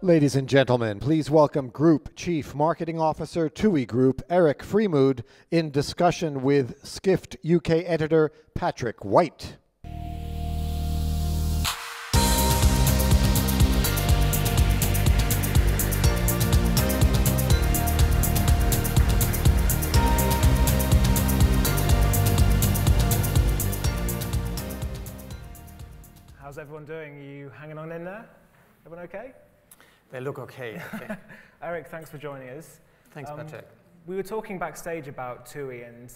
Ladies and gentlemen, please welcome Group Chief Marketing Officer, TUI Group, Erik Friemuth, in discussion with Skift UK editor, Patrick White. How's everyone doing? Are you hanging on in there? Everyone okay? They look okay. Erik, thanks for joining us. Thanks, Patrick. We were talking backstage about TUI, and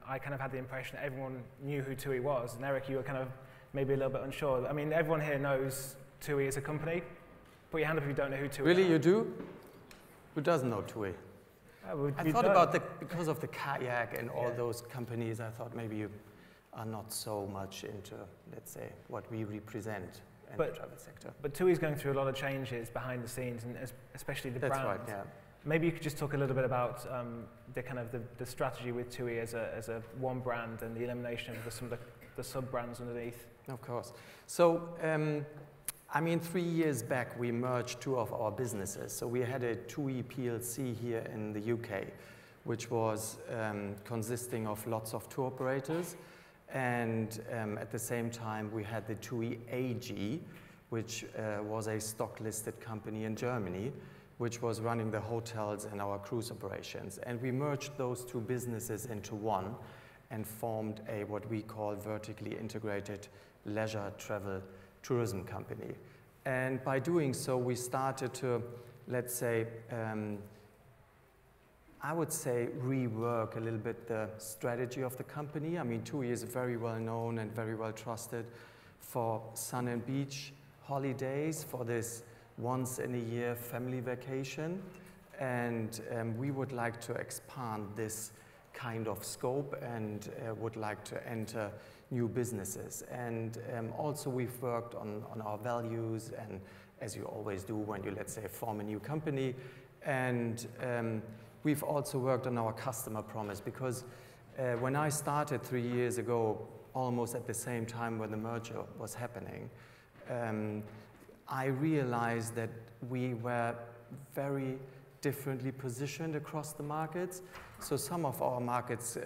I kind of had the impression that everyone knew who TUI was. And Erik, you were kind of maybe a little bit unsure. I mean, everyone here knows TUI as a company. Put your hand up if you don't know who TUI is. Really, you do? Who doesn't know TUI? I thought about because of the kayak and all those companies, I thought maybe you are not so much into, let's say, what we represent in the travel sector. But TUI is going through a lot of changes behind the scenes, and especially the brand. That's right, yeah. Maybe you could just talk a little bit about the strategy with TUI as a one brand and the elimination of some of the sub-brands underneath. Of course. So, I mean, 3 years back, we merged two of our businesses. So we had a TUI PLC here in the UK, which was consisting of lots of tour operators. And at the same time, we had the TUI AG, which was a stock-listed company in Germany, which was running the hotels and our cruise operations. And we merged those two businesses into one and formed a what we call vertically integrated leisure travel tourism company. And by doing so, we started to, let's say, I would say rework a little bit the strategy of the company. I mean, TUI is very well known and very well trusted for sun and beach holidays, for this once in a year family vacation. And we would like to expand this kind of scope and would like to enter new businesses. And also we've worked on our values, and as you always do when you, let's say, form a new company. And we've also worked on our customer promise, because when I started 3 years ago, almost at the same time when the merger was happening, I realized that we were very differently positioned across the markets. So some of our markets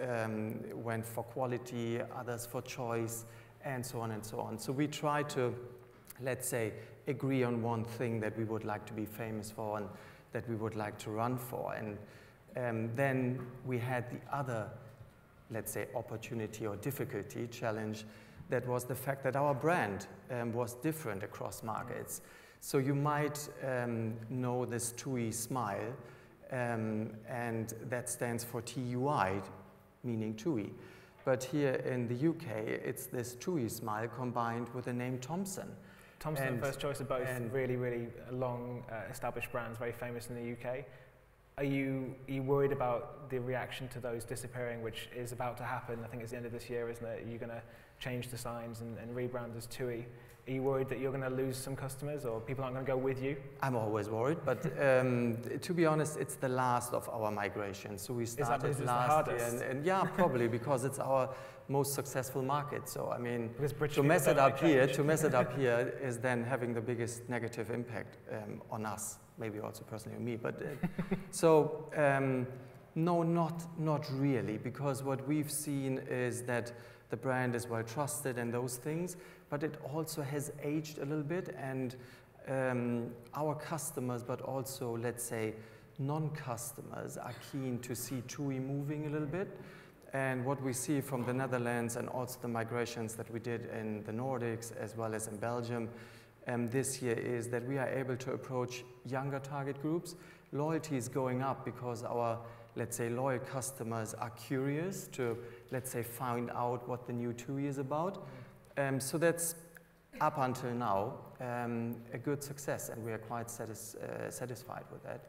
went for quality, others for choice, and so on and so on. So we tried to, let's say, agree on one thing that we would like to be famous for and that we would like to run for. And then we had the other, let's say, opportunity or difficulty, challenge, that was the fact that our brand was different across markets. So you might know this TUI smile, and that stands for TUI, meaning TUI. But here in the UK, it's this TUI smile combined with the name Thomson. Thomson, first choice of both, really, really long established brands, very famous in the UK. Are you worried about the reaction to those disappearing, which is about to happen? I think it's the end of this year, isn't it? You're going to change the signs and rebrand as TUI. Are you worried that you're going to lose some customers, or people aren't going to go with you? I'm always worried, but to be honest, it's the last of our migration. So we started last year, and yeah, probably because it's our most successful market. So I mean, to mess it up here is then having the biggest negative impact on us. Maybe also personally on me, but so no, not really, because what we've seen is that the brand is well trusted and those things, but it also has aged a little bit, and our customers, but also, let's say, non-customers are keen to see TUI moving a little bit. And what we see from the Netherlands and also the migrations that we did in the Nordics as well as in Belgium this year is that we are able to approach younger target groups. Loyalty is going up because our, let's say, loyal customers are curious to, let's say, find out what the new TUI is about. So that's, up until now, a good success, and we are quite satisfied with that,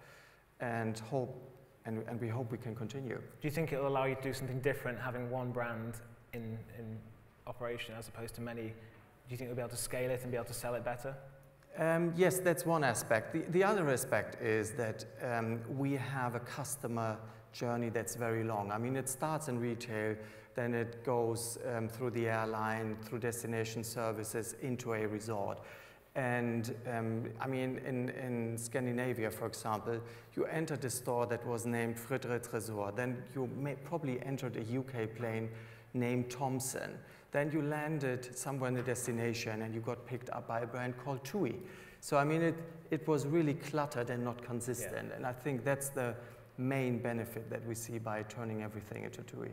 and we hope we can continue. Do you think it will allow you to do something different, having one brand in operation as opposed to many? Do you think you'll be able to scale it and be able to sell it better? Yes, that's one aspect. The other aspect is that we have a customer journey that's very long. I mean, it starts in retail, then it goes through the airline, through destination services, into a resort. And I mean, in Scandinavia, for example, you entered a store that was named Friedrich Tresor. Then you probably entered a UK plane named Thomson. Then you landed somewhere in the destination and you got picked up by a brand called TUI. So I mean, it was really cluttered and not consistent. Yeah. And I think that's the main benefit that we see by turning everything into TUI.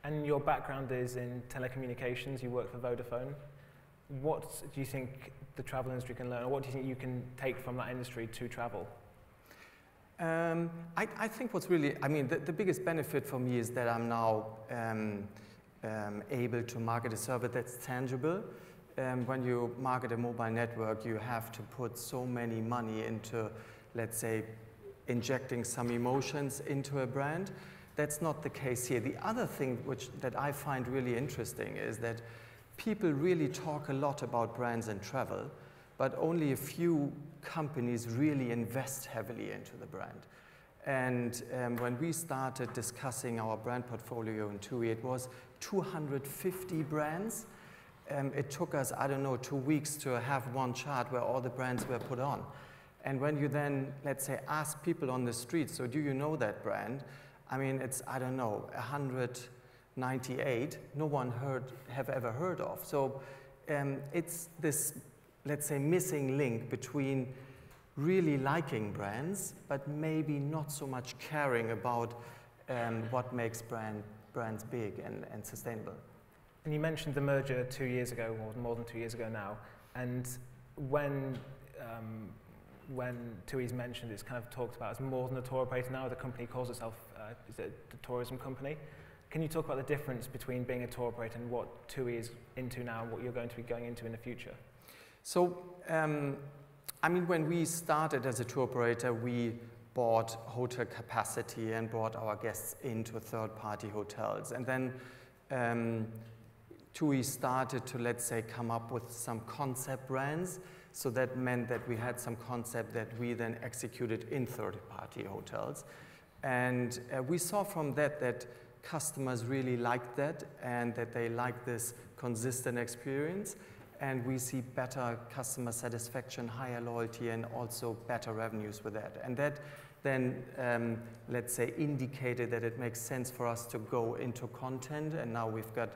And your background is in telecommunications. You work for Vodafone. What do you think the travel industry can learn, or what do you think you can take from that industry to travel? I think what's really, I mean, the biggest benefit for me is that I'm now able to market a service that's tangible. When you market a mobile network, you have to put so many money into, let's say, injecting some emotions into a brand. That's not the case here. The other thing that I find really interesting is that people really talk a lot about brands and travel, but only a few companies really invest heavily into the brand. And when we started discussing our brand portfolio in TUI, it was 250 brands. It took us, I don't know, 2 weeks to have one chart where all the brands were put on. And when you then, let's say, ask people on the street, so do you know that brand? I mean, it's, I don't know, 198, no one have ever heard of. So it's this, let's say, missing link between really liking brands, but maybe not so much caring about what makes brands big and sustainable. And you mentioned the merger 2 years ago, or more than 2 years ago now, and when TUI's mentioned, it's kind of talked about as more than a tour operator now. The company calls itself is it the tourism company. Can you talk about the difference between being a tour operator and what TUI is into now and what you're going to be going into in the future? So, I mean, when we started as a tour operator, we bought hotel capacity and brought our guests into third-party hotels. And then TUI started to, let's say, come up with some concept brands. So that meant that we had some concept that we then executed in third-party hotels. And we saw from that customers really liked that and that they like this consistent experience. And we see better customer satisfaction, higher loyalty, and also better revenues with that. And that then, let's say, indicated that it makes sense for us to go into content. And now we've got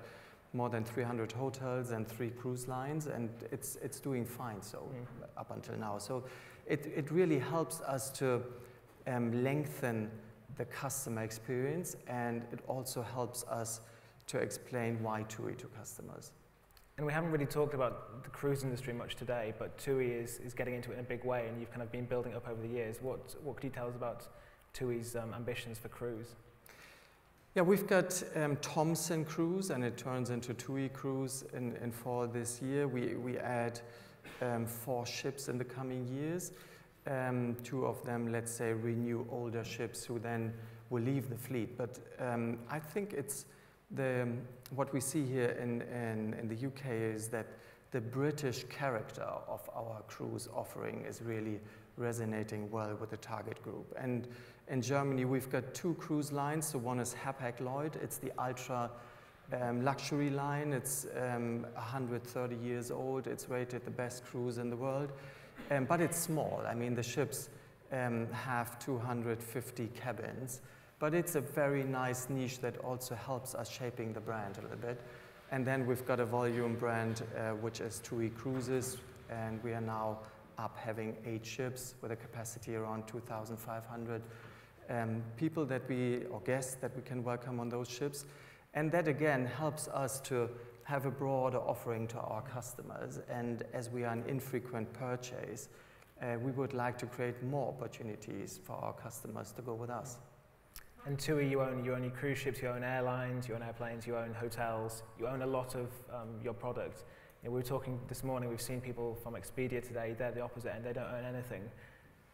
more than 300 hotels and 3 cruise lines, and it's doing fine, so up until now. So it really helps us to lengthen the customer experience, and it also helps us to explain why TUI to customers. And we haven't really talked about the cruise industry much today, but TUI is getting into it in a big way, and you've kind of been building up over the years. What could you tell us about TUI's ambitions for cruise? Yeah, we've got Thomson Cruise, and it turns into TUI Cruise in fall this year. We add 4 ships in the coming years. 2 of them, let's say, renew older ships who then will leave the fleet. But I think it's what we see here in the UK is that the British character of our cruise offering is really resonating well with the target group. And in Germany, we've got 2 cruise lines. So one is Hapag-Lloyd. It's the ultra luxury line. It's 130 years old. It's rated the best cruise in the world. But it's small. I mean, the ships have 250 cabins. But it's a very nice niche that also helps us shaping the brand a little bit. And then we've got a volume brand, which is TUI Cruises. And we are now up having 8 ships with a capacity around 2,500 people or guests that we can welcome on those ships. And that again helps us to have a broader offering to our customers. And as we are an infrequent purchase, we would like to create more opportunities for our customers to go with us. And TUI, you own your cruise ships, you own airlines, you own airplanes, you own hotels, you own a lot of your product. You know, we were talking this morning, we've seen people from Expedia today, they're the opposite and they don't own anything.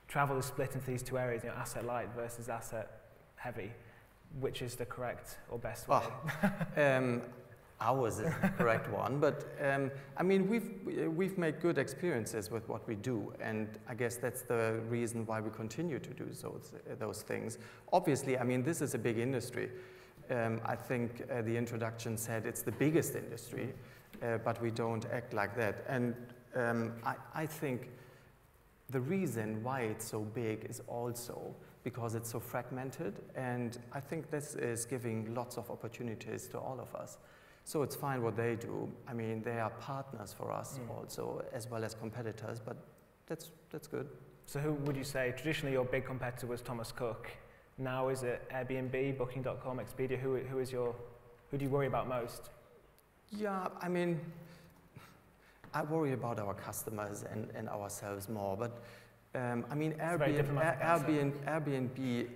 Travel is split into these 2 areas, you know, asset light versus asset heavy. Which is the correct or best way? Ours is the correct one, but I mean, we've made good experiences with what we do, and I guess that's the reason why we continue to do those things. Obviously, I mean, this is a big industry. I think the introduction said it's the biggest industry, but we don't act like that. And I think the reason why it's so big is also because it's so fragmented, and I think this is giving lots of opportunities to all of us. So it's fine what they do. I mean, they are partners for us also, as well as competitors, but that's good. So who would you say, traditionally your big competitor was Thomas Cook. Now is it Airbnb, Booking.com, Expedia? Who do you worry about most? Yeah, I mean, I worry about our customers and ourselves more, but I mean, Airbnb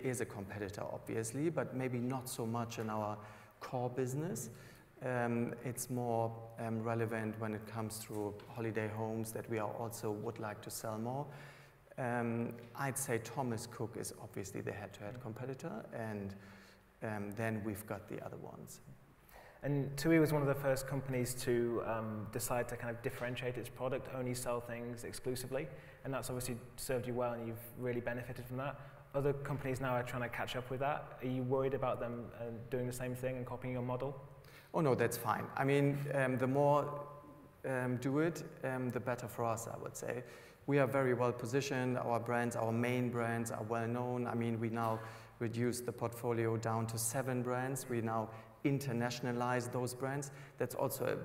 is a competitor, obviously, but maybe not so much in our core business. It's more relevant when it comes to holiday homes that we also would like to sell more. I'd say Thomas Cook is obviously the head-to-head competitor, and then we've got the other ones. And TUI was one of the first companies to decide to kind of differentiate its product, only sell things exclusively, and that's obviously served you well, and you've really benefited from that. Other companies now are trying to catch up with that. Are you worried about them doing the same thing and copying your model? Oh no, that's fine. I mean, the more do it, the better for us, I would say. We are very well positioned. Our brands, our main brands are well known. I mean, we now reduced the portfolio down to 7 brands. We now internationalize those brands. That's also,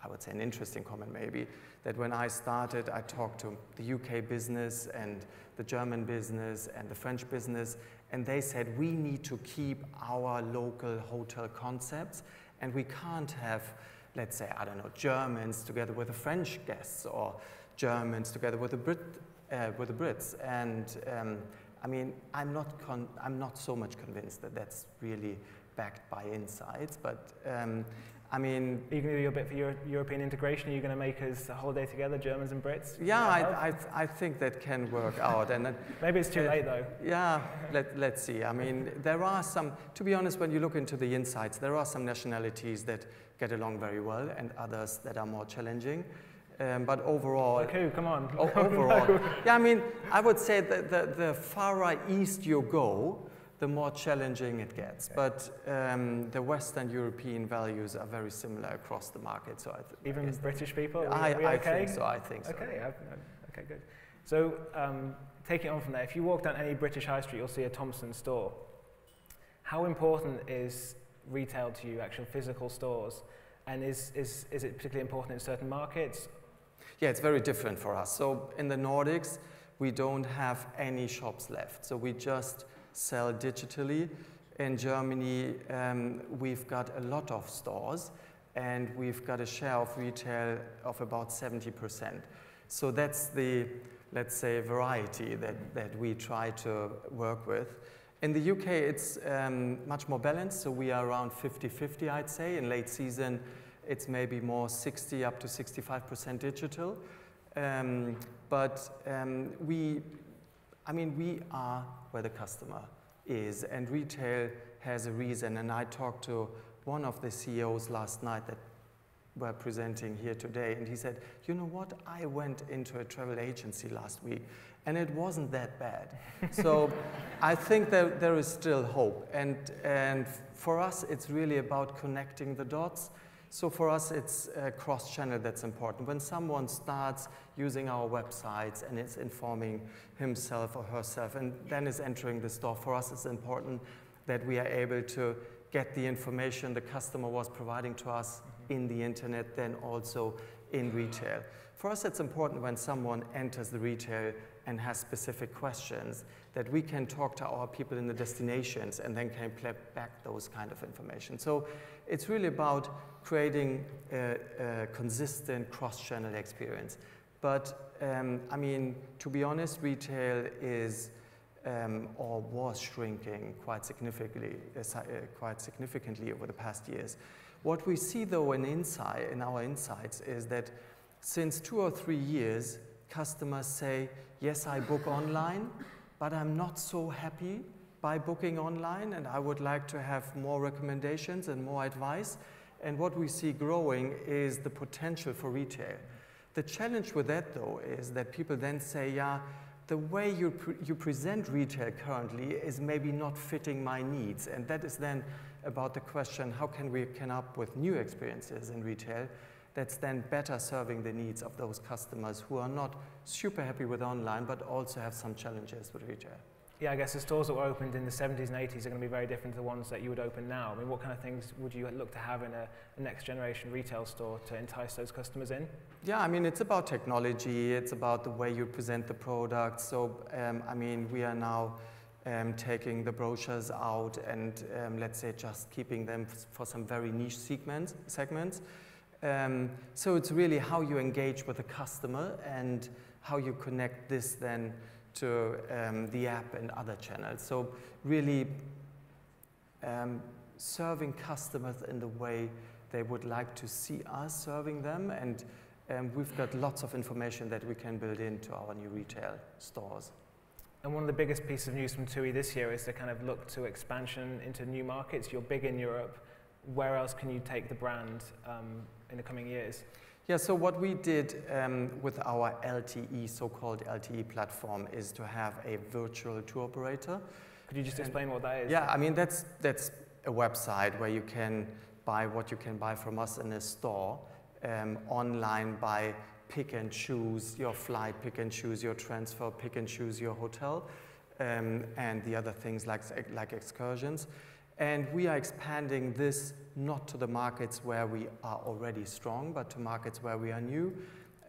I would say, an interesting comment maybe, that when I started, I talked to the UK business and the German business and the French business, and they said, we need to keep our local hotel concepts, and we can't have, let's say, I don't know, Germans together with the French guests, or Germans together with the Brits. And I mean, I'm not so much convinced that that's really backed by insights, but I mean... Are you going to do your bit for European integration? Are you going to make us a holiday together, Germans and Brits? Yeah, I think that can work out. And maybe it's too late though. Yeah, let's see. I mean, there are some, to be honest, when you look into the insights, there are some nationalities that get along very well and others that are more challenging. But overall... Like who? Come on. Overall. No. Yeah, I mean, I would say that the farther east you go, the more challenging it gets. Okay. But the Western European values are very similar across the market. So even British people? I think so. Okay, okay, good. So taking it on from there, if you walk down any British high street, you'll see a Thomson store. How important is retail to you, actual physical stores? And is it particularly important in certain markets? Yeah, it's very different for us. So in the Nordics, we don't have any shops left. So we just sell digitally. In Germany, we've got a lot of stores, and we've got a share of retail of about 70%. So that's the, let's say, variety that we try to work with. In the UK, it's much more balanced, so we are around 50-50, I'd say. In late season, it's maybe more 60 up to 65% digital. But we are where the customer is, and retail has a reason. And I talked to one of the CEOs last night that were presenting here today, and he said, you know what, I went into a travel agency last week, and it wasn't that bad. So I think that there is still hope. And for us, it's really about connecting the dots. So for us, it's cross-channel that's important. When someone starts using our websites and is informing himself or herself and then is entering the store, for us it's important that we are able to get the information the customer was providing to us in the internet, then also in retail. For us, it's important when someone enters the retail and has specific questions that we can talk to our people in the destinations and then can play back those kind of information. So it's really about creating a consistent cross-channel experience. But I mean, to be honest, retail is or was shrinking quite significantly over the past years. What we see though in our insights is that since 2 or 3 years, customers say, yes, I book online, but I'm not so happy by booking online, and I would like to have more recommendations and more advice. And what we see growing is the potential for retail. The challenge with that, though, is that people then say, yeah, the way you present retail currently is maybe not fitting my needs. And that is then about the question, how can we come up with new experiences in retail that's then better serving the needs of those customers who are not super happy with online, but also have some challenges with retail. Yeah, I guess the stores that were opened in the 70s and 80s are going to be very different to the ones that you would open now. I mean, what kind of things would you look to have in a next generation retail store to entice those customers in? Yeah, I mean, it's about technology, it's about the way you present the product. So, I mean, we are now taking the brochures out and, let's say, just keeping them for some very niche segments. So it's really how you engage with the customer and how you connect this then to the app and other channels. So really serving customers in the way they would like to see us serving them, and we've got lots of information that we can build into our new retail stores. And one of the biggest pieces of news from TUI this year is the kind of look to expansion into new markets. You're big in Europe. Where else can you take the brand in the coming years? Yeah, so what we did with our LTE, so-called LTE platform, is to have a virtual tour operator. Could you just explain what that is? Yeah, I mean, that's a website where you can buy what you can buy from us in a store, online by pick and choose your flight, pick and choose your transfer, pick and choose your hotel, and the other things like excursions. And we are expanding this not to the markets where we are already strong, but to markets where we are new.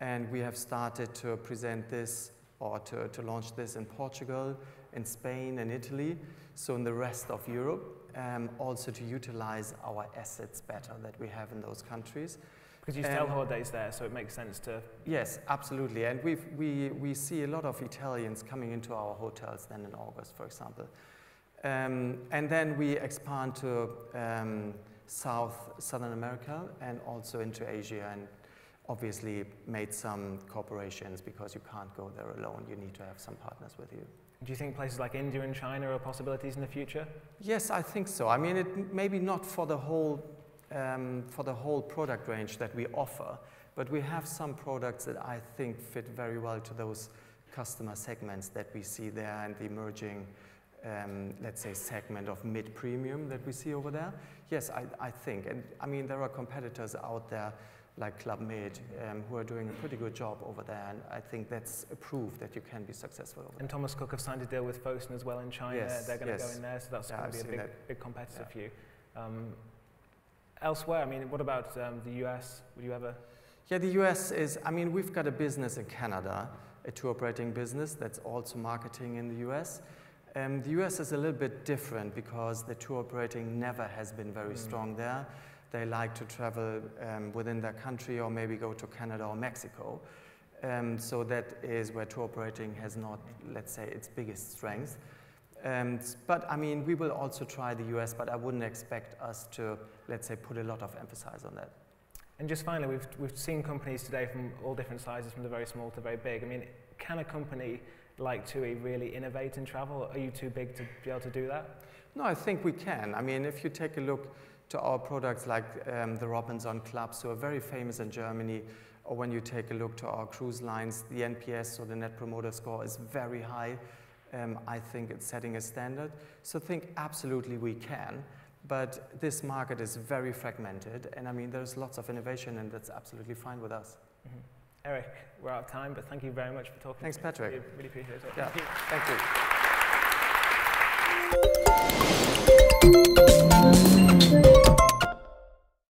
And we have started to present this or to launch this in Portugal, in Spain, and Italy. So in the rest of Europe, also to utilize our assets better that we have in those countries. Because you sell holidays there, so it makes sense to... Yes, absolutely. And we see a lot of Italians coming into our hotels then in August, for example. And then we expand to Southern America and also into Asia, and obviously made some corporations because you can't go there alone. You need to have some partners with you. Do you think places like India and China are possibilities in the future? Yes, I think so. I mean, it maybe not for the whole product range that we offer, but we have some products that I think fit very well to those customer segments that we see there and the emerging let's say, segment of mid-premium that we see over there. Yes, I think. And I mean, there are competitors out there like Club Med who are doing a pretty good job over there. And I think that's a proof that you can be successful over there. And Thomas Cook have signed a deal with Fosun as well in China. Yes, they're going to go in there, so that's going to be a big competitor for you. Elsewhere, I mean, what about the US? Would you ever... Yeah, the US is, I mean, we've got a business in Canada, a tour operating business that's also marketing in the US. The US is a little bit different because the tour operating never has been very strong there. They like to travel within their country or maybe go to Canada or Mexico. So that is where tour operating has not, let's say, its biggest strength. But I mean, we will also try the US, but I wouldn't expect us to, let's say, put a lot of emphasis on that. And just finally, we've seen companies today from all different sizes, from the very small to very big. I mean, can a company like TUI really innovate in travel? Are you too big to be able to do that? No, I think we can. I mean, if you take a look to our products like the Robinson Clubs, who are very famous in Germany, or when you take a look to our cruise lines, the NPS, or the Net Promoter Score, is very high. I think it's setting a standard. So I think absolutely we can. But this market is very fragmented, and I mean, there's lots of innovation, and that's absolutely fine with us. Mm-hmm. Erik, we're out of time, but thank you very much for talking. Thanks, Patrick. Really appreciate it. Yeah, thank you.